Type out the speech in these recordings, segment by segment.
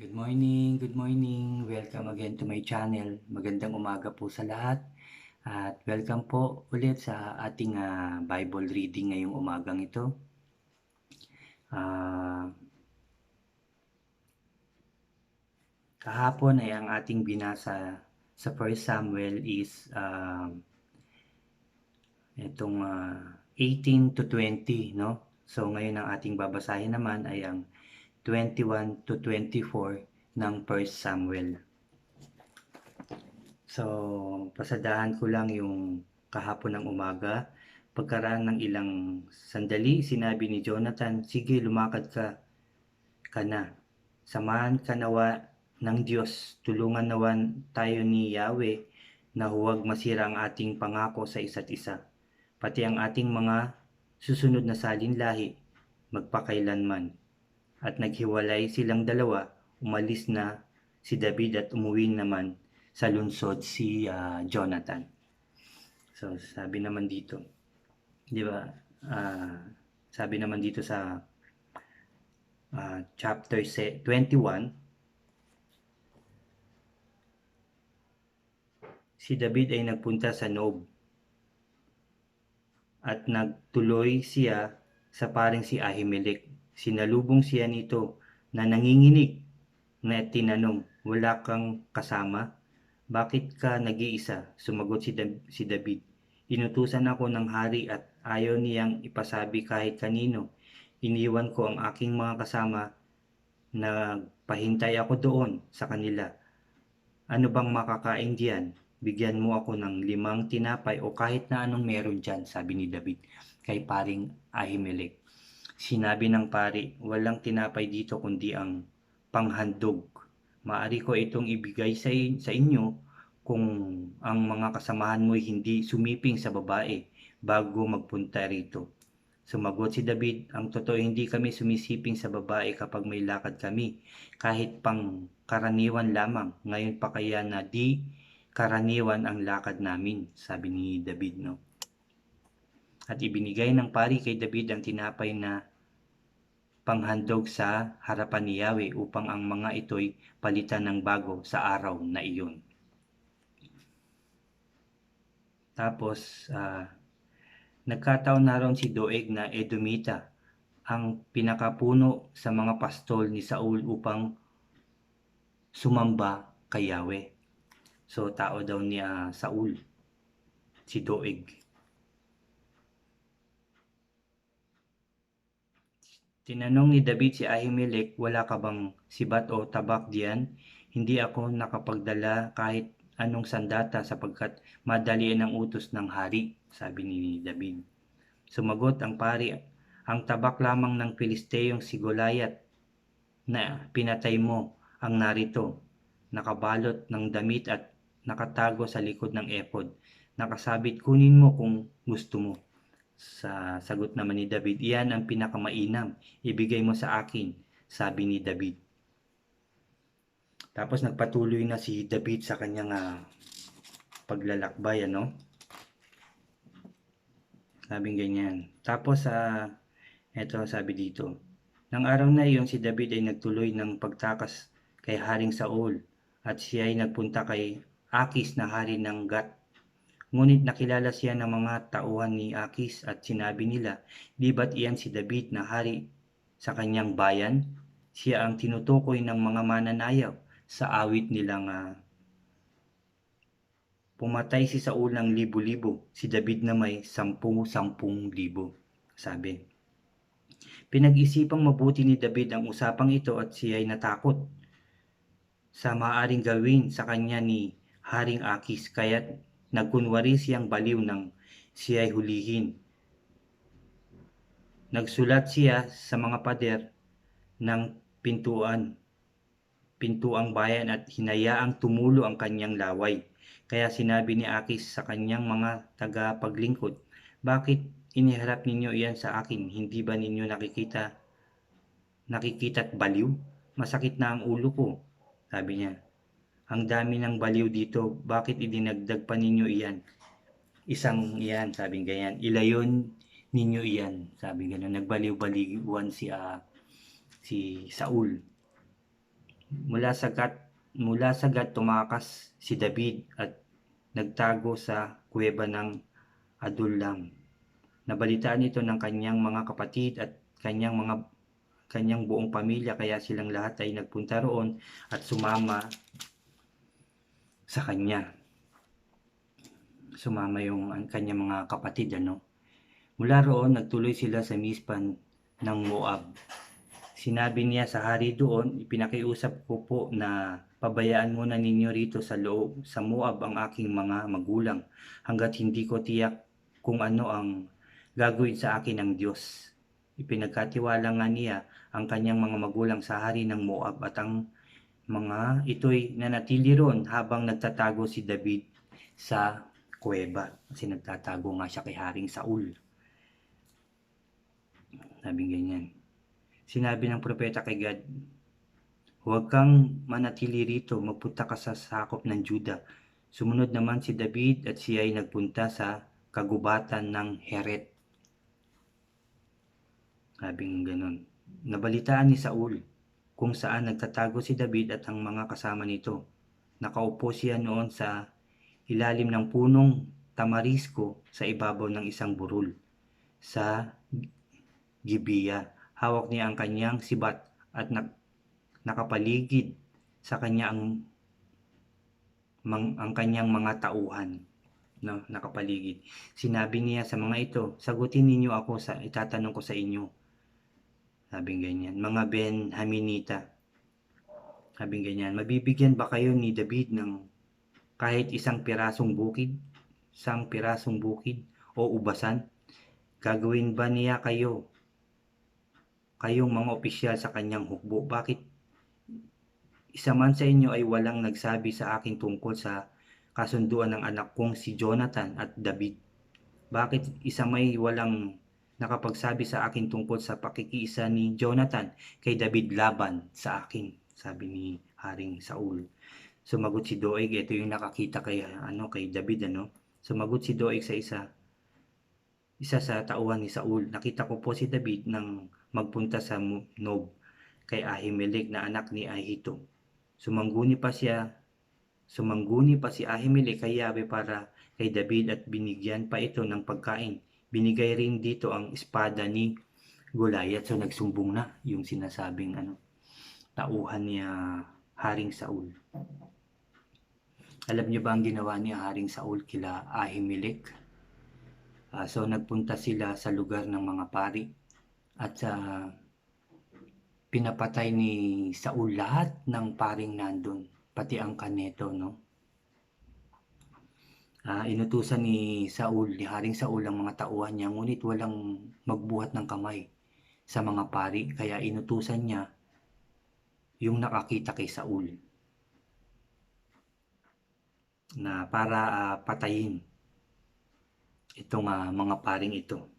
Good morning, good morning. Welcome again to my channel. Magandang umaga po sa lahat. At welcome po ulit sa ating Bible reading ngayong umagang ito. Kahapon ay ang ating binasa sa 1 Samuel is itong 18 to 20, no? So ngayon ang ating babasahin naman ay ang 21 to 24 ng 1 Samuel. So, pasadahan ko lang yung kahapon ng umaga. Pagkaraan ng ilang sandali, sinabi ni Jonathan, "Sige, lumakad ka na. Samahan ka nawa ng Diyos. Tulungan nawa tayo ni Yahweh na huwag masira ang ating pangako sa isa't isa. Pati ang ating mga susunod na salinlahi, magpakailanman." At naghiwalay silang dalawa, umalis na si David at umuwi naman sa lungsod si Jonathan. So sabi naman dito, 'di ba? Sabi naman dito sa chapter 21, si David ay nagpunta sa Nob at nagtuloy siya sa paring si Ahimelech. Sinalubong siya nito na nanginginig na tinanong, "Wala kang kasama? Bakit ka nag-iisa?" Sumagot si David, "Inutusan ako ng hari at ayaw niyang ipasabi kahit kanino. Iniwan ko ang aking mga kasama, nagpahintay ako doon sa kanila. Ano bang makakain diyan? Bigyan mo ako ng 5 tinapay o kahit na anong meron diyan," sabi ni David kay paring Ahimelech. Sinabi ng pari, "Walang tinapay dito kundi ang panghandog. Maaari ko itong ibigay sa inyo kung ang mga kasamahan mo'y hindi sumiping sa babae bago magpunta rito." Sumagot si David, "Ang totoo, hindi kami sumisiping sa babae kapag may lakad kami, kahit pang karaniwan lamang. Ngayon pa kaya na di karaniwan ang lakad namin," sabi ni David, no? At ibinigay ng pari kay David ang tinapay na panghandog sa harapan ni Yahweh upang ang mga ito'y palitan ng bago sa araw na iyon. Tapos, nagkataon na ron si Doeg na Edomita, ang pinakapuno sa mga pastol ni Saul upang sumamba kay Yahweh. So, tao daw ni Saul, si Doeg. Tinanong ni David si Ahimelech, "Wala ka bang sibat o tabak diyan? Hindi ako nakapagdala kahit anong sandata sapagkat madalian ang utos ng hari," sabi ni David. Sumagot ang pari, "Ang tabak lamang ng Pilisteyong si Goliath na pinatay mo ang narito, nakabalot ng damit at nakatago sa likod ng epod. Nakasabit, kunin mo kung gusto mo." Sa sagot naman ni David, "Iyan ang pinakamainam, ibigay mo sa akin," sabi ni David. Tapos nagpatuloy na si David sa kanyang paglalakbay, ano? Sabing ganyan. Tapos eto sabi dito, "Nang araw na iyon si David ay nagtuloy ng pagtakas kay Haring Saul at siya ay nagpunta kay Akis na hari ng Gat. Ngunit nakilala siya ng mga tauhan ni Akis at sinabi nila, 'Di ba't iyan si David na hari sa kanyang bayan? Siya ang tinutukoy ng mga mananayaw sa awit nilang pumatay si Saul ng libo-libo, si David na may 10,000 sabi. Pinag-isipang mabuti ni David ang usapang ito at siya ay natakot sa maaaring gawin sa kanya ni Haring Akis, kaya't nagkunwari siyang baliw nang siya ay hulihin. Nagsulat siya sa mga pader ng pintuang bayan at hinayaang tumulo ang kanyang laway. Kaya sinabi ni Akis sa kanyang mga tagapaglingkod, "Bakit iniharap ninyo iyan sa akin? Hindi ba ninyo nakikita't baliw? Masakit na ang ulo ko," sabi niya. "Ang dami ng baliw dito, bakit idinagdag pa ninyo iyan? Isang iyan," sabi ganyan, "ilayon ninyo iyan," sabi gano'n. Nagbaliw-baliwan si Saul. Mula sa Gad tumakas si David at nagtago sa kuweba ng Adullam. Nabalitaan ito ng kanyang mga kapatid at kanyang buong pamilya, kaya silang lahat ay nagpunta roon at sumama sa kanya. Sumama yung kanyang mga kapatid, ano. Mula roon, nagtuloy sila sa Mispan ng Moab. Sinabi niya sa hari doon, ipinakiusap ko po na pabayaan muna ninyo rito sa Moab ang aking mga magulang hanggat hindi ko tiyak kung ano ang gagawin sa akin ng Diyos. Ipinagkatiwala nga niya ang kanyang mga magulang sa hari ng Moab at ang mga ito'y nanatili roon habang nagtatago si David sa kuweba. Kasi nagtatago nga siya kay Haring Saul. Sabi ganyan. Sinabi ng propeta kay Gad, huwag kang manatili rito, magpunta ka sa sakop ng Juda. Sumunod naman si David at siya ay nagpunta sa kagubatan ng Heret. Sabing ganun. Nabalitaan ni Saul kung saan nagtatago si David at ang mga kasama nito. Nakaupo siya noon sa ilalim ng punong tamarisko sa ibabaw ng isang burol sa Gibeah. Hawak niya ang kanyang sibat at nakapaligid sa kanya ang kanyang mga tauhan. No, nakapaligid. Sinabi niya sa mga ito, sagutin ninyo ako sa itatanong ko sa inyo. Sabing ganyan, mga Benhaminita. Sabing ganyan, mabibigyan ba kayo ni David ng kahit isang pirasong bukid o ubasan? Gagawin ba niya kayong mga opisyal sa kanyang hukbo? Bakit isa man sa inyo ay walang nagsabi sa akin tungkol sa kasunduan ng anak kong si Jonathan at David? Bakit isa may walang nakapagsabi sa akin tungkol sa pakikiisa ni Jonathan kay David laban sa akin? Sabi ni Haring Saul. Sumagot si Doeg, ito yung nakakita kay David, ano. Sumagot si Doeg sa isa sa tauhan ni Saul, nakita ko po si David nang magpunta sa Nob kay Ahimelech na anak ni Ahito. Sumangguni pa si Ahimelech kay Yabe para kay David at binigyan pa ito ng pagkain. Binigay rin dito ang espada ni Goliath. So nagsumbong na yung sinasabing tauhan ni Haring Saul. Alam niyo ba ang ginawa ni Haring Saul kila Ahimelech? So nagpunta sila sa lugar ng mga pari at pinapatay ni Saul lahat ng paring nandun, pati ang kaneto, no? Inutusan ni Haring Saul ang mga tauhan niya, ngunit walang magbuhat ng kamay sa mga pari, kaya inutusan niya yung nakakita kay Saul na para patayin itong mga paring ito.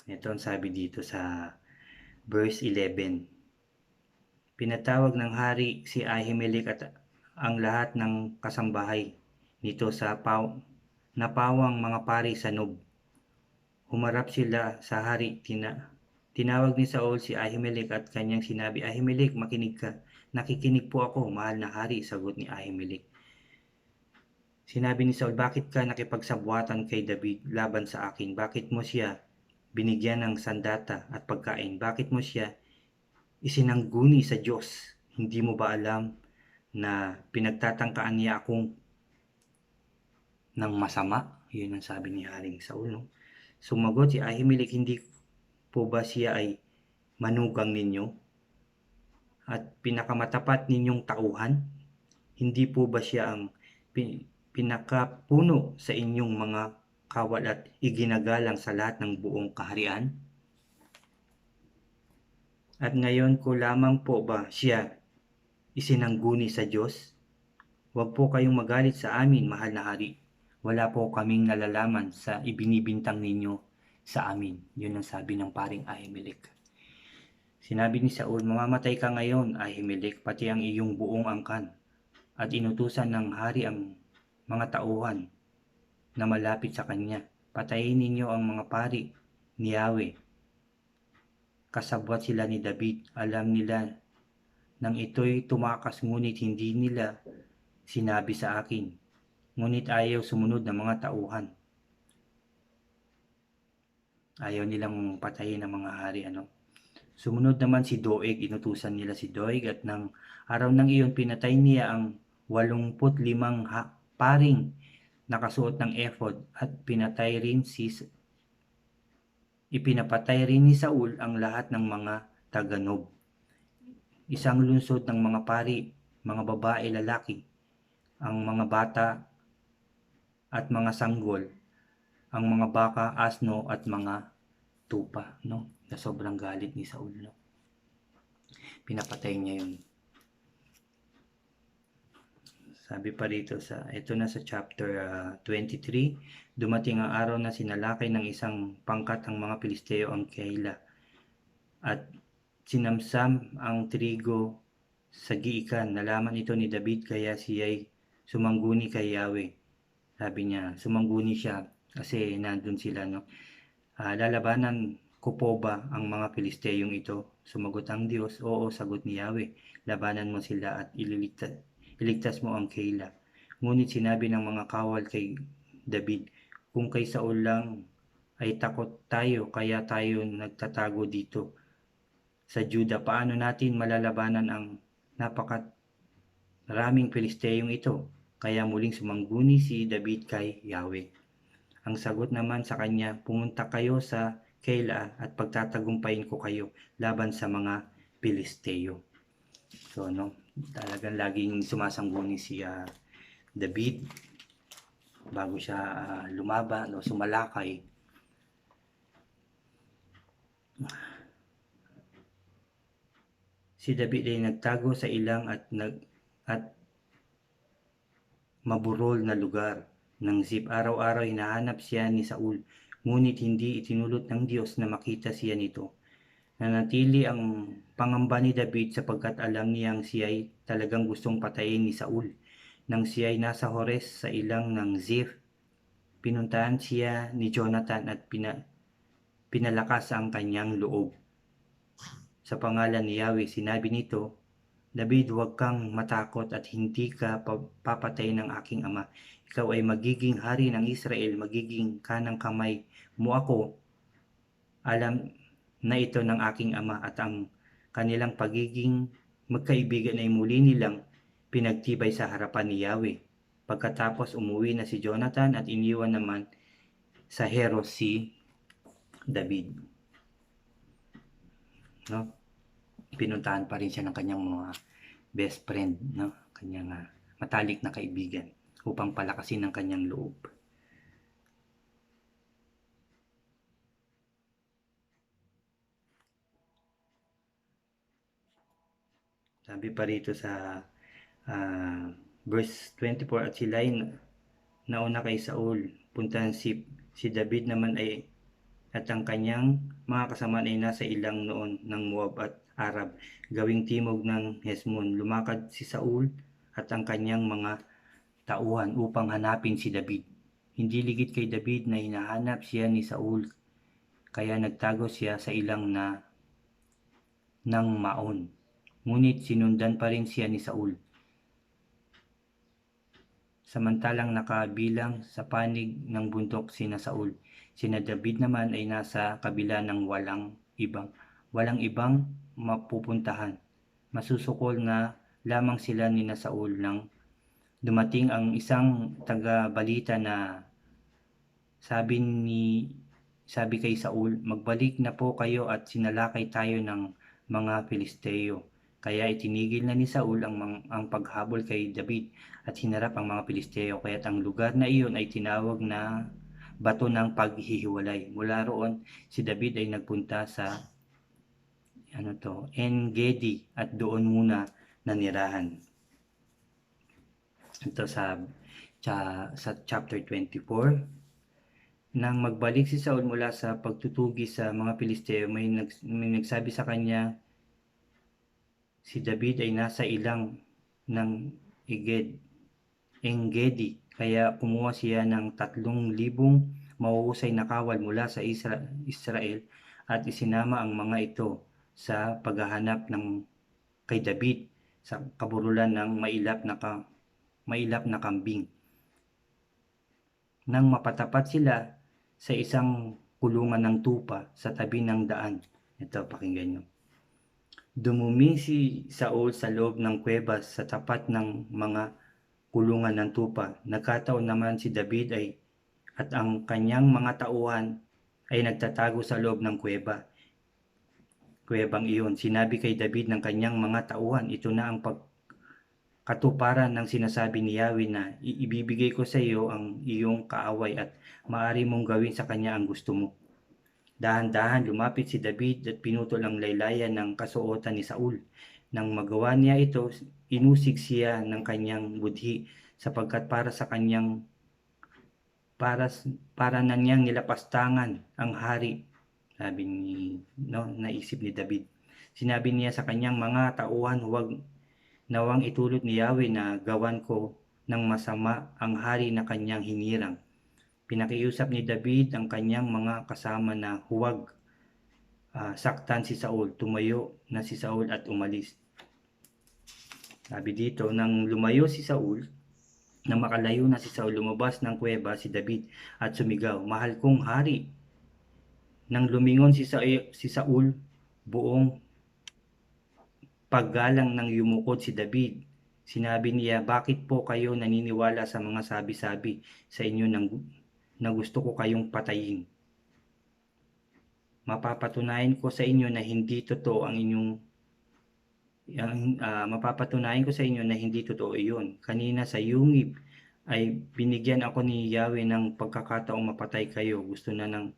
Ito ang sabi dito sa verse 11. Pinatawag ng hari si Ahimelech at ang lahat ng kasambahay nito sa napawang mga pari sa Nob. Humarap sila sa hari. Tinawag ni Saul si Ahimelech at kanyang sinabi, Ahimelech, makinig ka. Nakikinig po ako, mahal na hari, sagot ni Ahimelech. Sinabi ni Saul, bakit ka nakipagsabuatan kay David laban sa akin? Bakit mo siya binigyan ng sandata at pagkain? Bakit mo siya isinangguni sa Diyos? Hindi mo ba alam na pinagtatangkaan niya akong ng masama? Yun ang sabi ni Haring Saul, no? Sumagot si Ahimelech, hindi po ba siya ay manugang ninyo at pinakamatapat ninyong tauhan? Hindi po ba siya ang pinakapuno sa inyong mga kawal at iginagalang sa lahat ng buong kaharian? At ngayon ko lamang po ba siya isinangguni sa Diyos? Huwag po kayong magalit sa amin, mahal na hari. Wala po kaming nalalaman sa ibinibintang ninyo sa amin. Yun ang sabi ng paring Ahimelech. Sinabi ni Saul, mamamatay ka ngayon, Ahimelech, pati ang iyong buong angkan. At inutusan ng hari ang mga tauhan na malapit sa kanya. Patayin ninyo ang mga pari ni Yahweh. Kasabwat sila ni David. Alam nila nang ito'y tumakas ngunit hindi nila sinabi sa akin, ngunit ayaw sumunod ng mga tauhan. Ayaw nilang patayin ng mga hari, Sumunod naman si Doeg, inutusan nila si Doeg at ng araw ng iyon pinatay niya ang 85 paring nakasuot ng ephod at ipinapatay rin ni Saul ang lahat ng mga taga-Nob. Isang lungsod ng mga pari, mga babae, lalaki, ang mga bata at mga sanggol, ang mga baka, asno at mga tupa, na sobrang galit ni Saul, pinapatay niya yun. Sabi pa rito ito na sa chapter 23, dumating ang araw na sinalakay ng isang pangkat ang mga Pilisteo ang Keila at sinamsam ang trigo sa giikan. Nalaman ito ni David kaya siya'y sumangguni kay Yahweh. Sabi niya, sumangguni siya kasi nandun sila, lalabanan ko po ba ang mga Pilisteyong ito? Sumagot ang Diyos, oo, sagot ni Yahweh, labanan mo sila at iligtas mo ang Keila. Ngunit sinabi ng mga kawal kay David, kung kay Saul lang ay takot tayo kaya tayo nagtatago dito sa Juda, paano natin malalabanan ang napakaraming Pilisteyong ito? Kaya muling sumangguni si David kay Yahweh. Ang sagot naman sa kanya, pumunta kayo sa Keila at pagtatagumpayin ko kayo laban sa mga Pilisteo. So, talagang laging sumasangguni si David bago siya lumaban o sumalakay. Si David ay nagtago sa ilang at maburol na lugar ng Ziph. Araw-araw hinahanap siya ni Saul, ngunit hindi itinulot ng Diyos na makita siya nito. Nanatili ang pangamba ni David sapagkat alam niyang siya'y talagang gustong patayin ni Saul. Nang siya'y nasa Hores sa ilang ng Ziph, pinuntahan siya ni Jonathan at pinalakas ang kanyang loob. Sa pangalan ni Yahweh, sinabi nito, David, huwag kang matakot at hindi ka papatayin ng aking ama. Ikaw ay magiging hari ng Israel, magiging kanang kamay mo ako. Alam na ito ng aking ama at ang kanilang pagiging magkaibigan ay muli nilang pinagtibay sa harapan ni Yahweh. Pagkatapos umuwi na si Jonathan at iniwan naman sa Heros si David. Pinuntahan pa rin siya ng kanyang mga best friend, kanyang matalik na kaibigan upang palakasin ang kanyang loob. Sabi pa rito sa verse 24, at sila'y nauna kay Saul, puntahan si David naman at ang kanyang mga kasamaan ay nasa ilang noon ng Moab at Arab, gawing timog ng Hesmon. Lumakad si Saul at ang kanyang mga tauhan upang hanapin si David. Hindi ligid kay David na hinahanap siya ni Saul, kaya nagtago siya sa ilang ng Maon. Ngunit sinundan pa rin siya ni Saul. Samantalang nakabilang sa panig ng bundok sina Saul, sina David naman ay nasa kabila ng walang ibang mapupuntahan. Masusukol na lamang sila ni Saul nang dumating ang isang taga-balita na sabi kay Saul, magbalik na po kayo at sinalakay tayo ng mga Pilisteo. Kaya itinigil na ni Saul ang paghabol kay David at hinarap ang mga Pilisteo. Kaya't ang lugar na iyon ay tinawag na bato ng paghihiwalay. Mula roon, si David ay nagpunta sa En-Gedi at doon muna nanirahan. Ito sa chapter 24. Nang magbalik si Saul mula sa pagtutugi sa mga Pilisteo, may nagsabi sa kanya, si David ay nasa ilang ng En-Gedi, kaya kumuha siya ng 3,000 mahuhusay na kawal mula sa Israel at isinama ang mga ito sa paghahanap ng kay David sa kaburulan ng mailap na kambing. Nang mapatapat sila sa isang kulungan ng tupa sa tabi ng daan. Ito, pakinggan nyo. Dumumi si Saul sa loob ng kuweba sa tapat ng mga kulungan ng tupa. Nagkataon naman si David at ang kanyang mga tauhan ay nagtatago sa loob ng kuwebang iyon. Sinabi kay David ng kanyang mga tauhan, ito na ang katuparan ng sinasabi ni Yahweh na ibibigay ko sa iyo ang iyong kaaway at maaari mong gawin sa kanya ang gusto mo. Dahan-dahan lumapit si David at pinutol ang laylayan ng kasuotan ni Saul. Nang magawa niya ito, inusig siya ng kanyang budhi sapagkat para na niyang nilapastangan ang hari. Sabi naisip ni David. Sinabi niya sa kanyang mga tauhan, huwag nawang itulot ni Yahweh na gawan ko ng masama ang hari na kanyang hinirang. Pinakiusap ni David ang kanyang mga kasama na huwag saktan si Saul. Tumayo na si Saul at umalis. Sabi dito, nang lumayo si Saul, na makalayo na si Saul, lumabas ng kuweba si David at sumigaw, mahal kong hari. Nang lumingon si Saul, buong paggalang nang yumukod si David. Sinabi niya, bakit po kayo naniniwala sa mga sabi-sabi sa inyo na gusto ko kayong patayin? Mapapatunayan ko sa inyo na hindi totoo iyon. Kanina sa yungib ay binigyan ako ni Yahweh ng pagkakataong mapatay kayo. Gusto na ng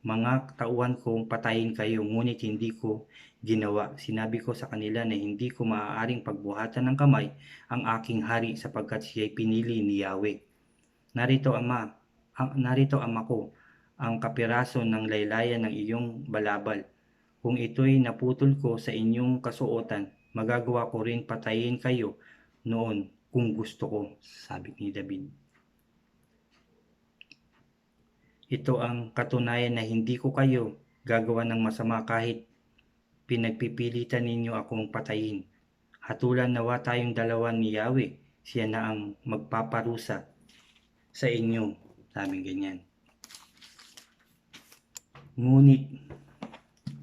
mga tauhan kong patayin kayo, ngunit hindi ko ginawa. Sinabi ko sa kanila na hindi ko maaaring pagbuhatan ng kamay ang aking hari sapagkat siya'y pinili ni Yahweh. Narito ama ko, ang kapiraso ng laylayan ng iyong balabal. Kung ito'y naputol ko sa inyong kasuotan, magagawa ko rin patayin kayo noon kung gusto ko, sabi ni David. Ito ang katunayan na hindi ko kayo gagawa ng masama kahit pinagpipilitan ninyo akong patayin. Hatulan nawa tayong dalawa ni Yahweh, siya na ang magpaparusa sa inyo, sabi ganyan. Ngunit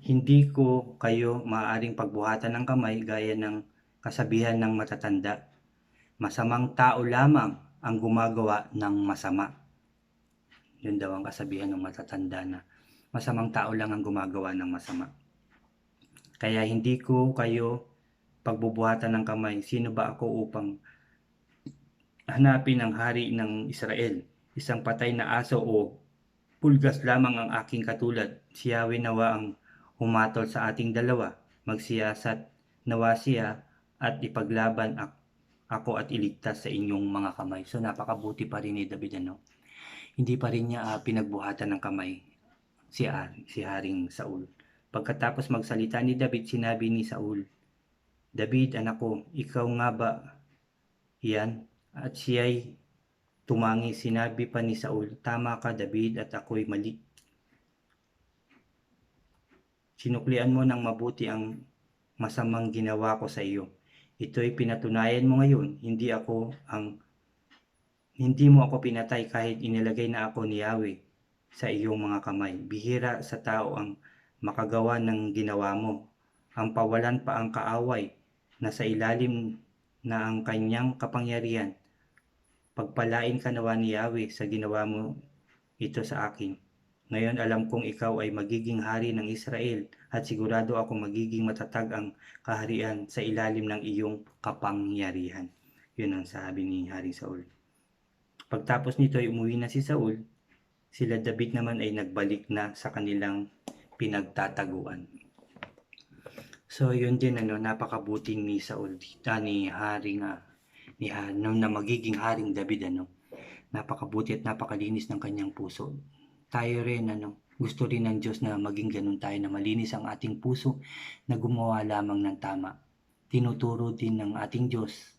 hindi ko kayo maaaring pagbuhatan ng kamay gaya ng kasabihan ng matatanda. Masamang tao lamang ang gumagawa ng masama. Yun daw ang kasabihan ng matatanda na masamang tao lang ang gumagawa ng masama. Kaya hindi ko kayo pagbubuhatan ng kamay. Sino ba ako upang hanapin ang hari ng Israel? Isang patay na aso o pulgas lamang ang aking katulad. Si Yahweh nawa ang humatol sa ating dalawa. Magsiyasat nawa siya at ipaglaban ako at iligtas sa inyong mga kamay. So napakabuti pa rin ni David, Hindi pa rin niya pinagbuhatan ng kamay si Haring Saul. Pagkatapos magsalita ni David, sinabi ni Saul, David, anak ko, ikaw nga ba yan? At siya'y tumangi. Sinabi pa ni Saul, tama ka David at ako'y mali. Sinuklian mo ng mabuti ang masamang ginawa ko sa iyo. Ito'y pinatunayan mo ngayon, hindi mo ako pinatay kahit inilagay na ako ni Yahweh sa iyong mga kamay. Bihira sa tao ang makagawa ng ginawa mo. Ang pawalan pa ang kaaway na sa ilalim na ang kanyang kapangyarihan. Pagpalain ka nawa ni Yahweh sa ginawa mo ito sa akin. Ngayon alam kong ikaw ay magiging hari ng Israel at sigurado ako magiging matatag ang kaharian sa ilalim ng iyong kapangyarihan. Yun ang sabi ni Haring Saul. Pagtapos nito ay umuwi na si Saul, sila David naman ay nagbalik na sa kanilang pinagtataguan. So yun din napakabuti ni Saul na magiging haring David napakabuti at napakalinis ng kanyang puso. Tayo rin gusto rin ng Diyos na maging ganun tayo, na malinis ang ating puso, na gumawa lamang ng tama. Tinuturo din ng ating Diyos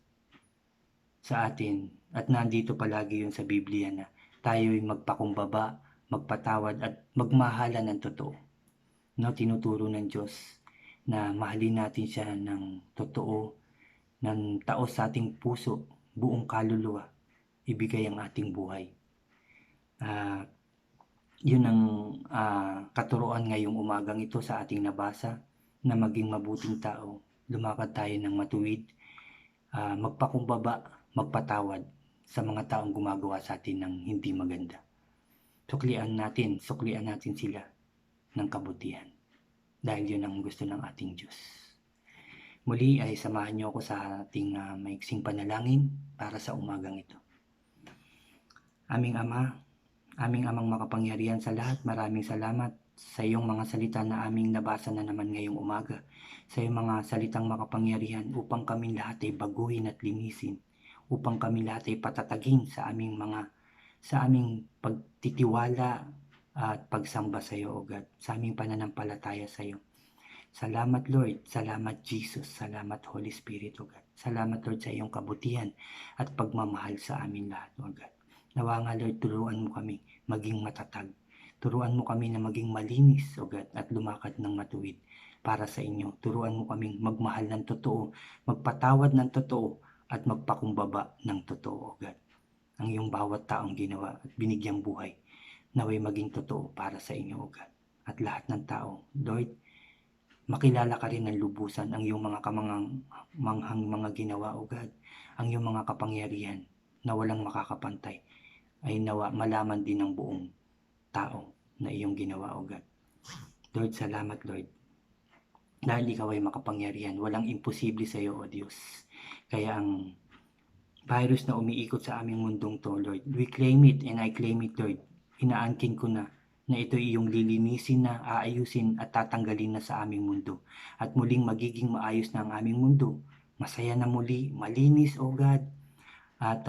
sa atin at nandito palagi yun sa Biblia na tayo'y magpakumbaba, magpatawad at magmahalan ng totoo. Tinuturo ng Diyos na mahalin natin siya ng totoo, ng taos sa ating puso, buong kaluluwa, ibigay ang ating buhay. Yun ang katuruan ngayong umagang ito sa ating nabasa, na maging mabuting tao, lumakad tayo ng matuwid, magpakumbaba, magpatawad sa mga taong gumagawa sa atin ng hindi maganda. Suklian natin sila ng kabutihan, dahil yun ang gusto ng ating Diyos. Muli ay samahan niyo ako sa ating maiksing panalangin para sa umagang ito. Aming Amang makapangyarihan sa lahat, maraming salamat sa iyong mga salita na aming nabasa na naman ngayong umaga. Sa iyong mga salitang makapangyarihan upang kami lahat ay baguhin at linisin, upang kami lahat ay patatagin sa aming pagtitiwala at pagsamba sa iyo, O God, sa aming pananampalataya sa iyo. Salamat Lord, salamat Jesus, salamat Holy Spirit, O God. Salamat Lord sa iyong kabutihan at pagmamahal sa amin lahat, O God. Nawa nga Lord, turuan mo kami maging matatag. Turuan mo kami na maging malinis, O God, at lumakad ng matuwid para sa inyo. Turuan mo kaming magmahal ng totoo, magpatawad ng totoo, at magpakumbaba ng totoo, O God. Ang iyong bawat taong ginawa at binigyang buhay, naway maging totoo para sa inyo, O God. At lahat ng tao, Lord, makilala ka rin ng lubusan ang iyong mga kamanghang mga ginawa, O God. Ang iyong mga kapangyarihan na walang makakapantay ay nawa malaman din ng buong tao na iyong ginawa, O God. Lord, salamat Lord. Dahil ikaw ay makapangyarihan, walang imposible sa iyo, O Diyos. Kaya ang virus na umiikot sa aming mundong to, Lord, we claim it and I claim it, Lord. Inaangkin ko na ito iyong lilinisin na, aayusin at tatanggalin na sa aming mundo. At muling magiging maayos na ang aming mundo. Masaya na muli, malinis, O God. At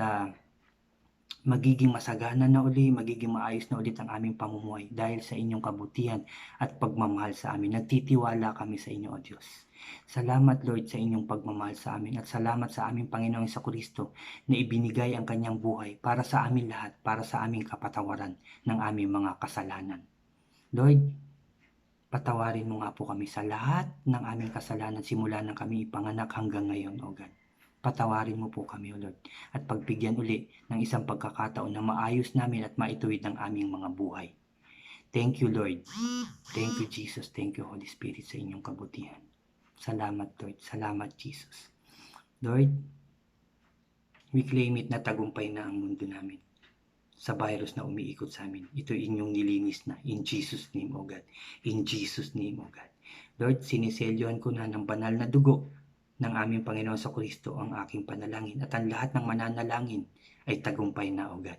magiging masagana na uli, magiging maayos na ulit ang aming pamumuhay dahil sa inyong kabutihan at pagmamahal sa amin. Nagtitiwala kami sa inyo, O Diyos. Salamat Lord sa inyong pagmamahal sa amin at salamat sa aming Panginoong Jesucristo na ibinigay ang kanyang buhay para sa amin lahat, para sa aming kapatawaran ng aming mga kasalanan. Lord, patawarin mo nga po kami sa lahat ng aming kasalanan simula nang kami ipanganak hanggang ngayon, O God. Patawarin mo po kami, O Lord, at pagbigyan uli ng isang pagkakataon na maayos namin at maituwid ang aming mga buhay. Thank you, Lord. Thank you, Jesus. Thank you, Holy Spirit, sa inyong kabutihan. Salamat, Lord. Salamat, Jesus. Lord, we claim it na tagumpay na ang mundo namin sa virus na umiikot sa amin. Ito inyong nilinis na. In Jesus' name, O God. In Jesus' name, O God. Lord, siniselyohan ko na ng banal na dugo ng aming Panginoon sa Kristo ang aking panalangin at ang lahat ng mananalangin ay tagumpay na, O God.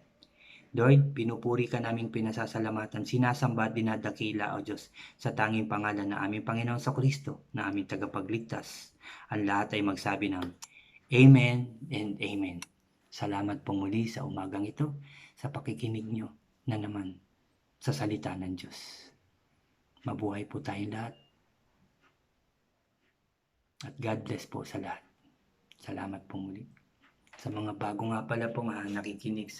Lord, pinupuri ka namin, pinasasalamatan, sinasamba at dinadakila, O Diyos, sa tanging pangalan ng aming Panginoon sa Kristo na aming tagapagligtas. Ang lahat ay magsabi ng Amen and Amen. Salamat po muli sa umagang ito, sa pakikinig nyo na naman sa salita ng Diyos. Mabuhay po tayong lahat. At God bless po sa lahat. Salamat po muli. Sa mga bago nga pala po nakikinig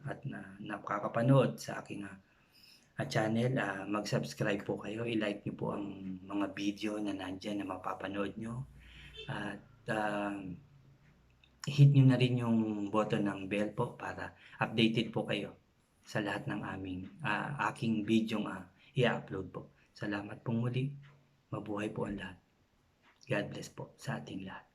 at nakakapanood sa aking channel, mag-subscribe po kayo. I-like niyo po ang mga video na nandyan na mapapanood nyo. At hit nyo na rin yung button ng bell po para updated po kayo sa lahat ng aking video i-upload po. Salamat po muli. Mabuhay po ang lahat. God bless po sa ating lahat.